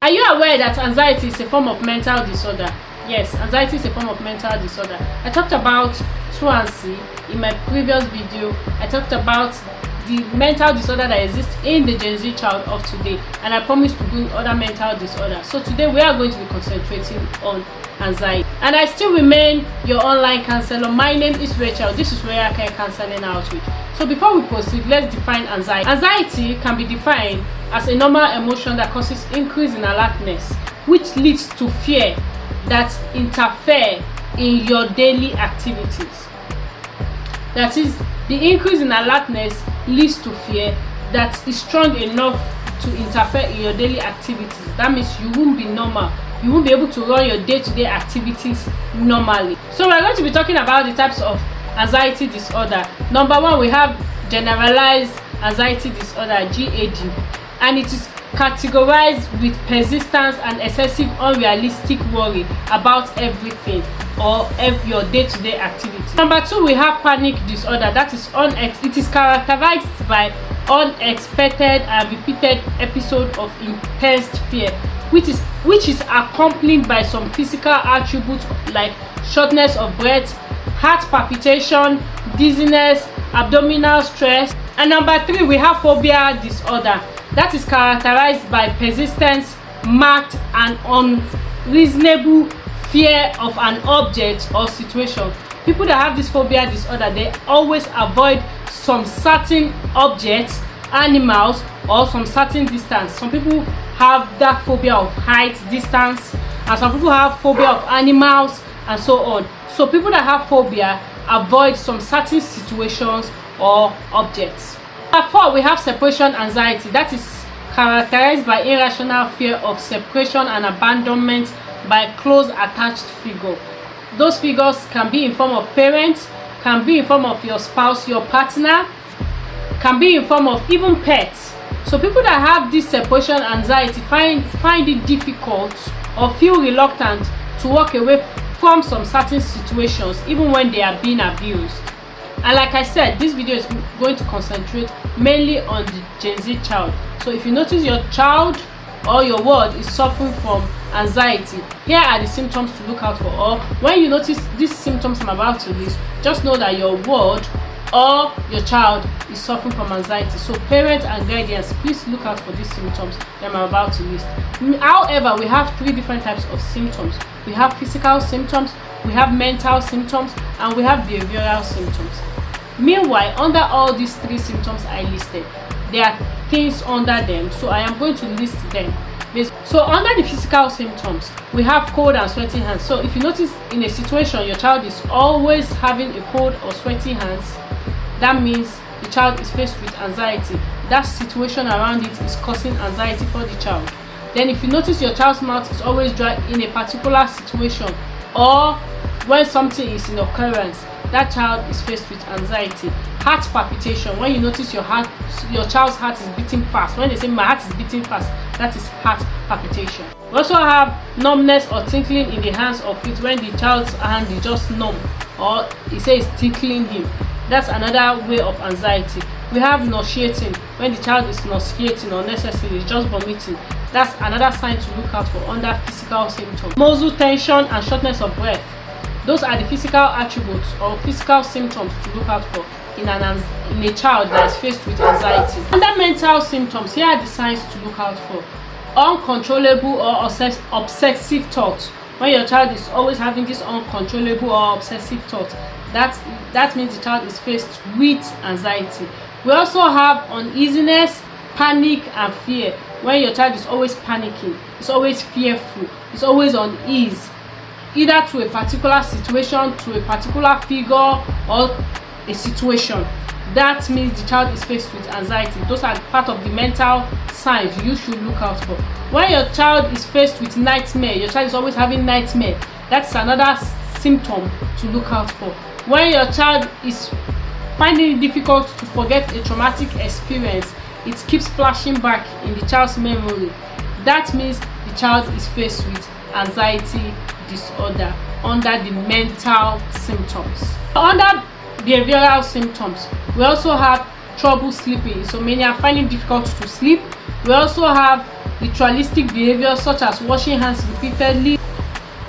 Are you aware that anxiety is a form of mental disorder? Yes, anxiety is a form of mental disorder. I talked about truancy in my previous video. I talked about the mental disorder that exists in the Gen Z child of today, and I promised to bring other mental disorders. So today we are going to be concentrating on anxiety, and I still remain your online counselor. My name is Rachel. This is Royal Care Counseling Outreach. So before we proceed, let's define anxiety. Anxiety can be defined as a normal emotion that causes increase in alertness, which leads to fear that interfere in your daily activities. That is, the increase in alertness leads to fear that is strong enough to interfere in your daily activities. That means you won't be normal. You won't be able to run your day-to-day activities normally. So we're going to be talking about the types of anxiety disorder. Number one, we have generalized anxiety disorder, GAD, and it is categorized with persistence and excessive unrealistic worry about everything or your day-to-day activity. Number two, we have panic disorder. That is it is characterized by unexpected and repeated episodes of intense fear, which is accompanied by some physical attributes like shortness of breath, heart palpitation, dizziness, abdominal stress. And number three, we have phobia disorder. That is characterized by persistence, marked and unreasonable fear of an object or situation. People that have this phobia disorder, they always avoid some certain objects, animals, or some certain distance. Some people have that phobia of height, distance, and some people have phobia of animals and so on. So people that have phobia avoid some certain situations or objects. Number four, we have separation anxiety. That is characterized by irrational fear of separation and abandonment by close attached figure. Those figures can be in form of parents, can be in form of your spouse, your partner, can be in form of even pets. So people that have this separation anxiety find it difficult or feel reluctant to walk away from some certain situations even when they are being abused. And like I said, this video is going to concentrate mainly on the Gen Z child. So if you notice your child or your ward is suffering from anxiety, here are the symptoms to look out for. Or when you notice these symptoms I'm about to list, just know that your ward or your child is suffering from anxiety. So parents and guardians, please look out for these symptoms that I'm about to list. However, we have three different types of symptoms. We have physical symptoms, we have mental symptoms, and we have behavioral symptoms. Meanwhile, under all these three symptoms I listed, there are things under them, so I am going to list them. So under the physical symptoms, we have cold and sweaty hands. So if you notice in a situation your child is always having a cold or sweaty hands, that means the child is faced with anxiety. That situation around it is causing anxiety for the child. Then if you notice your child's mouth is always dry in a particular situation, or when something is in occurrence, that child is faced with anxiety. Heart palpitation, when you notice your child's heart is beating fast. When they say my heart is beating fast, that is heart palpitation. We also have numbness or tingling in the hands or feet, when the child's hand is just numb or he says tickling him. That's another way of anxiety. We have nauseating, when the child is nauseating unnecessarily, just vomiting. That's another sign to look out for under physical symptoms. Muscle tension and shortness of breath. Those are the physical attributes or physical symptoms to look out for in a child that is faced with anxiety. Under mental symptoms, here are the signs to look out for. Uncontrollable or obsessive thoughts. When your child is always having this uncontrollable or obsessive thought, that means the child is faced with anxiety. We also have uneasiness, panic, and fear. When your child is always panicking, is always fearful, is always uneasy, either to a particular situation, to a particular figure, or a situation, that means the child is faced with anxiety. Those are part of the mental signs you should look out for. When your child is faced with nightmare, your child is always having nightmare, that's another symptom to look out for. When your child is finding it difficult to forget a traumatic experience, it keeps flashing back in the child's memory, that means the child is faced with anxiety disorder under the mental symptoms. Under behavioral symptoms, we also have trouble sleeping, insomnia, finding it difficult to sleep. We also have ritualistic behavior such as washing hands repeatedly.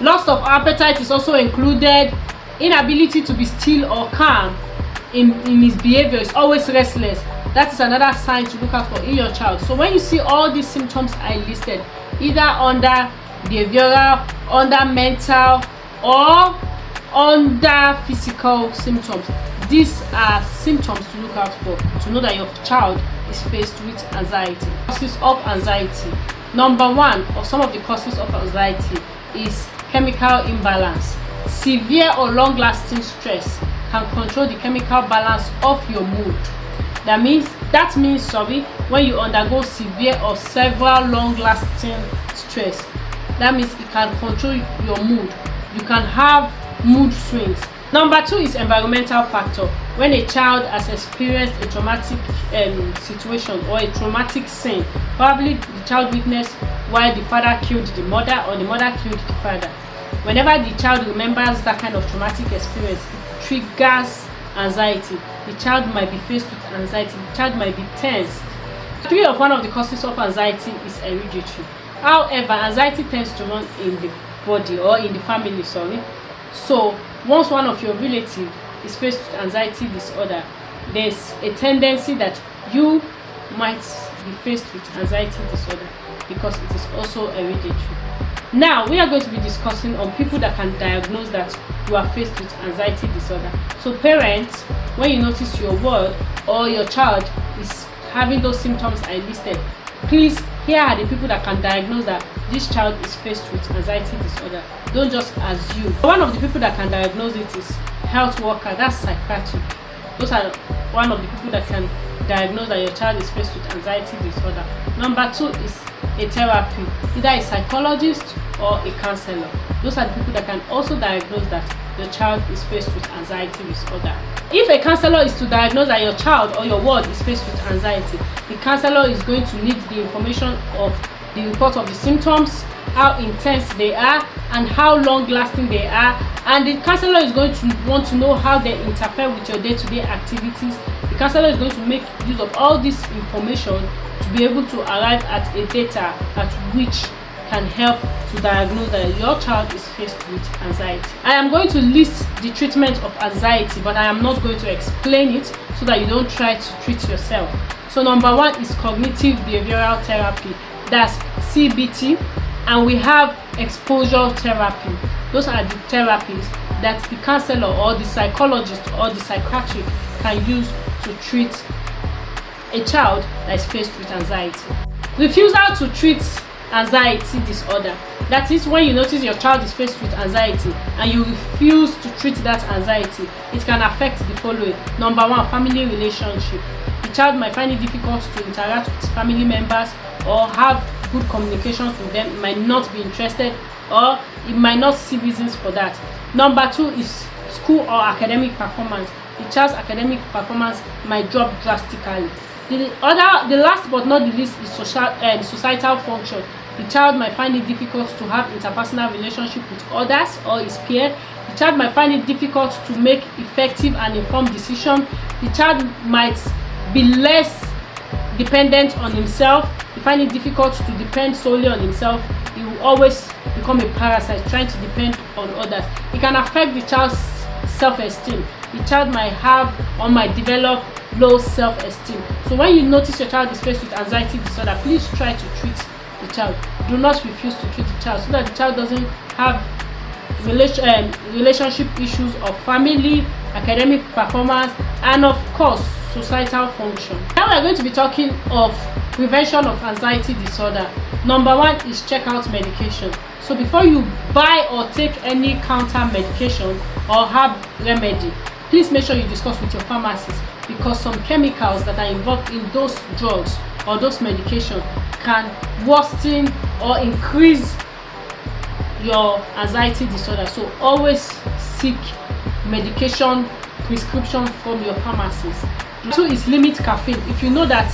Loss of appetite is also included. Inability to be still or calm in his behavior, is always restless. That is another sign to look out for in your child. So when you see all these symptoms I listed, either under behavioral, under mental, or under physical symptoms, these are symptoms to look out for to know that your child is faced with anxiety. Causes of anxiety. Number one of some of the causes of anxiety is chemical imbalance. Severe or long-lasting stress can control the chemical balance of your mood. That means when you undergo severe or several long-lasting stress, that means it can control your mood. You can have mood swings. Number two is environmental factor. When a child has experienced a traumatic situation or a traumatic scene, probably the child witnessed while the father killed the mother or the mother killed the father. Whenever the child remembers that kind of traumatic experience, it triggers anxiety. The child might be faced with anxiety. The child might be tensed. One of the causes of anxiety is hereditary. However, anxiety tends to run in the body or in the family, So once one of your relatives is faced with anxiety disorder, there's a tendency that you might be faced with anxiety disorder because it is also hereditary. Now we are going to be discussing on people that can diagnose that you are faced with anxiety disorder. So parents, when you notice your ward or your child is having those symptoms I listed, please, here are the people that can diagnose that this child is faced with anxiety disorder. Don't just assume. One of the people that can diagnose it is health worker, that's psychiatric. Those are one of the people that can diagnose that your child is faced with anxiety disorder. Number two is a therapy, either a psychologist or a counselor. Those are the people that can also diagnose that your child is faced with anxiety disorder. If a counselor is to diagnose that your child or your ward is faced with anxiety, the counselor is going to need the information of the report of the symptoms, how intense they are, and how long-lasting they are. And the counselor is going to want to know how they interfere with your day-to-day activities. The counselor is going to make use of all this information to be able to arrive at a data at which can help to diagnose that your child is faced with anxiety. I am going to list the treatment of anxiety, but I am not going to explain it so that you don't try to treat yourself. So number one is cognitive behavioral therapy, that's CBT, and we have exposure therapy. Those are the therapies that the counselor or the psychologist or the psychiatrist can use to treat a child that is faced with anxiety. Refusal to treat anxiety disorder. That is when you notice your child is faced with anxiety and you refuse to treat that anxiety, it can affect the following. Number one, family relationship. The child might find it difficult to interact with family members or have good communications with them. It might not be interested or it might not see reasons for that. Number two is school or academic performance. The child's academic performance might drop drastically. The last but not the least is societal function. The child might find it difficult to have interpersonal relationship with others or his peer. The child might find it difficult to make effective and informed decisions. The child might be less dependent on himself. He find it difficult to depend solely on himself. He will always become a parasite, trying to depend on others. It can affect the child's self-esteem. The child might have or might develop low self-esteem. So when you notice your child is faced with anxiety disorder, please try to treat the child. Do not refuse to treat the child so that the child doesn't have relationship issues of family, academic performance, and of course societal function. Now we are going to be talking of prevention of anxiety disorder. Number one is check out medication. So before you buy or take any counter medication or herb remedy, please make sure you discuss with your pharmacist, because some chemicals that are involved in those drugs or those medications can worsen or increase your anxiety disorder. So always seek medication prescription from your pharmacist. Two is limit caffeine. If you know that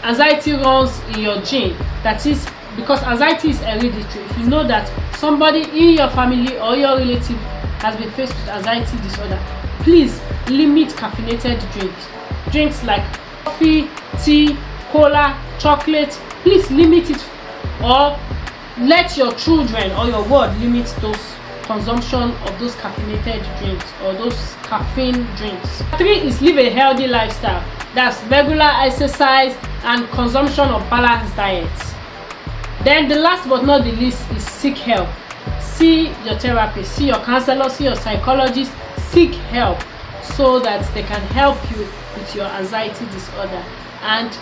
anxiety runs in your gene, that is because anxiety is hereditary, if you know that somebody in your family or your relative has been faced with anxiety disorder, please limit caffeinated drinks like coffee, tea, cola, chocolate. Please limit it or let your children or your ward limit those consumption of those caffeinated drinks or those caffeine drinks. 3 is live a healthy lifestyle. That's regular exercise and consumption of balanced diets. Then the last but not the least is seek help. See your therapist, see your counselor, see your psychologist, seek help so that they can help you with your anxiety disorder. And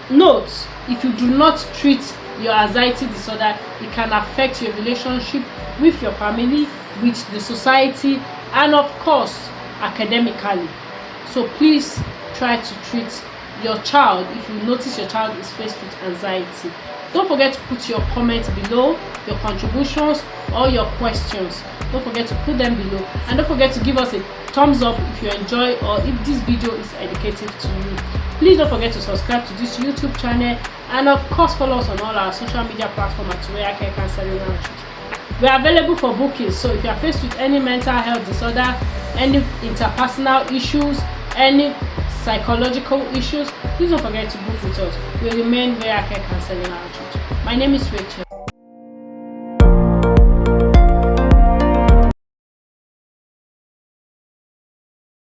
note, if you do not treat your anxiety disorder, it can affect your relationship with your family, with the society, and of course academically. So please try to treat your child if you notice your child is faced with anxiety. Don't forget to put your comments below, your contributions or your questions. Don't forget to put them below, and don't forget to give us a thumbs up if you enjoy or if this video is educative to you. Please don't forget to subscribe to this YouTube channel, and of course follow us on all our social media platforms at Royal Care Counselling Outreach. We are available for bookings, so if you are faced with any mental health disorder, any interpersonal issues, any psychological issues, please don't forget to book with us. We remain Royal Care Counselling Outreach. My name is Rachel.